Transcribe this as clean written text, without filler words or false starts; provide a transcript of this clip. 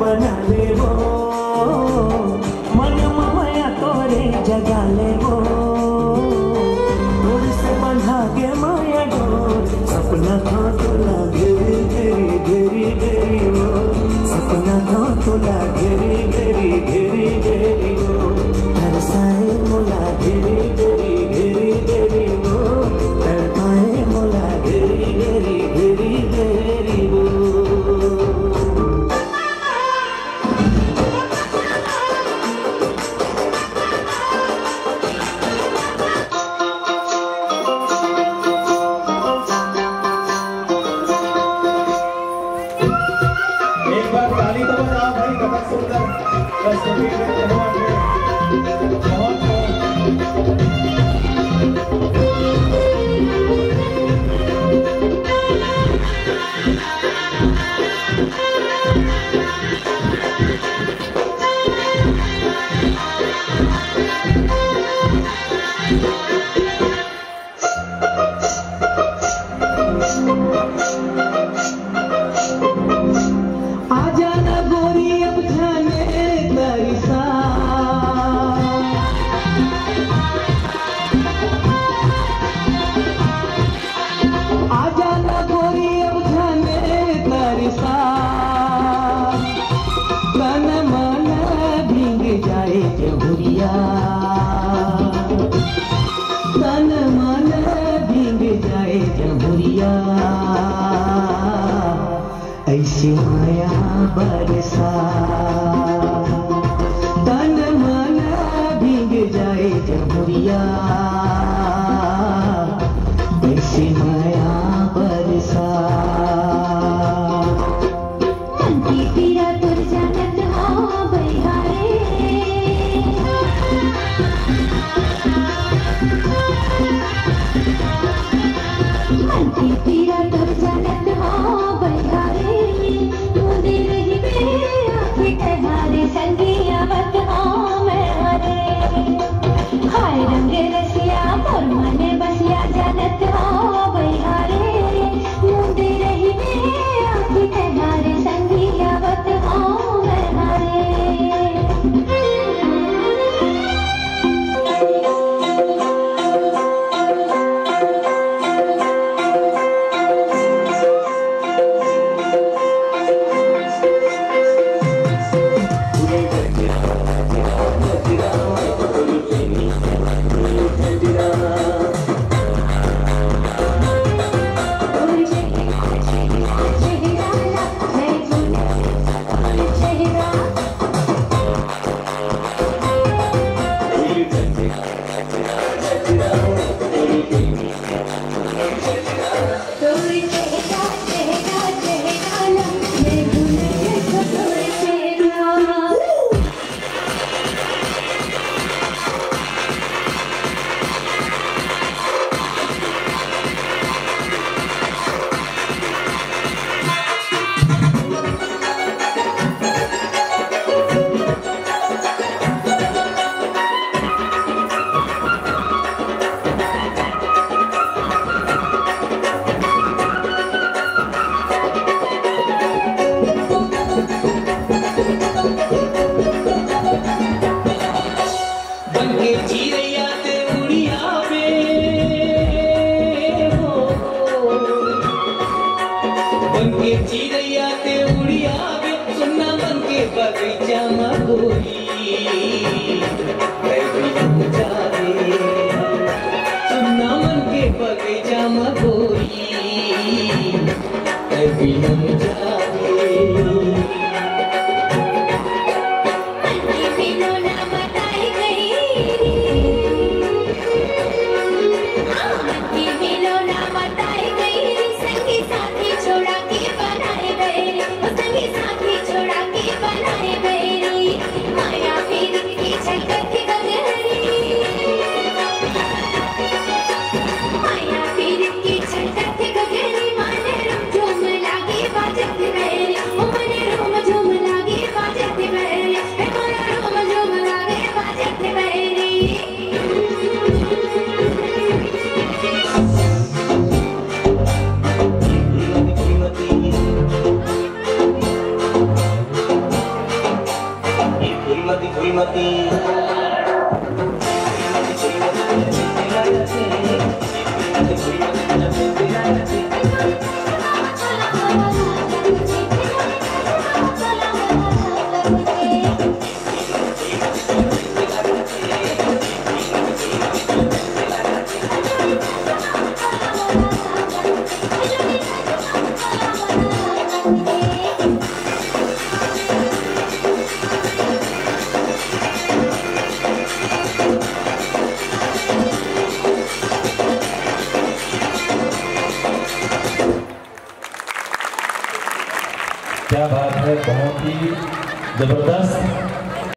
बना ले वो, मन माया तोरे जगा ले वो, डोर से बंधा के माया डोर, सपना था तोला घेरी घेरी घेरी घेरी वो, सपना था तोला घेरी घेरी घेरी घेरी वो, तरसाए मोला घेरी घेरी घेरी घेरी वो, तड़पाए मोला घेरी घेरी घेरी घेरी वो। एक बार ताली तो बजाओ भाई, बहुत सुंदर प्रस्तुति देते हो बहुत तन मन भीग जाए जमुरिया, ऐसी माया बरसा, तन मन भीग जाए जमुरिया, ऐसी माया बरसा। मन की पीड़ा तुर जानत हो बलिहारे, मन की पीड़ा तुर जानत हो बलिहारे, तू दिल ही में श्रीमती क्या बात है, बहुत ही जबरदस्त।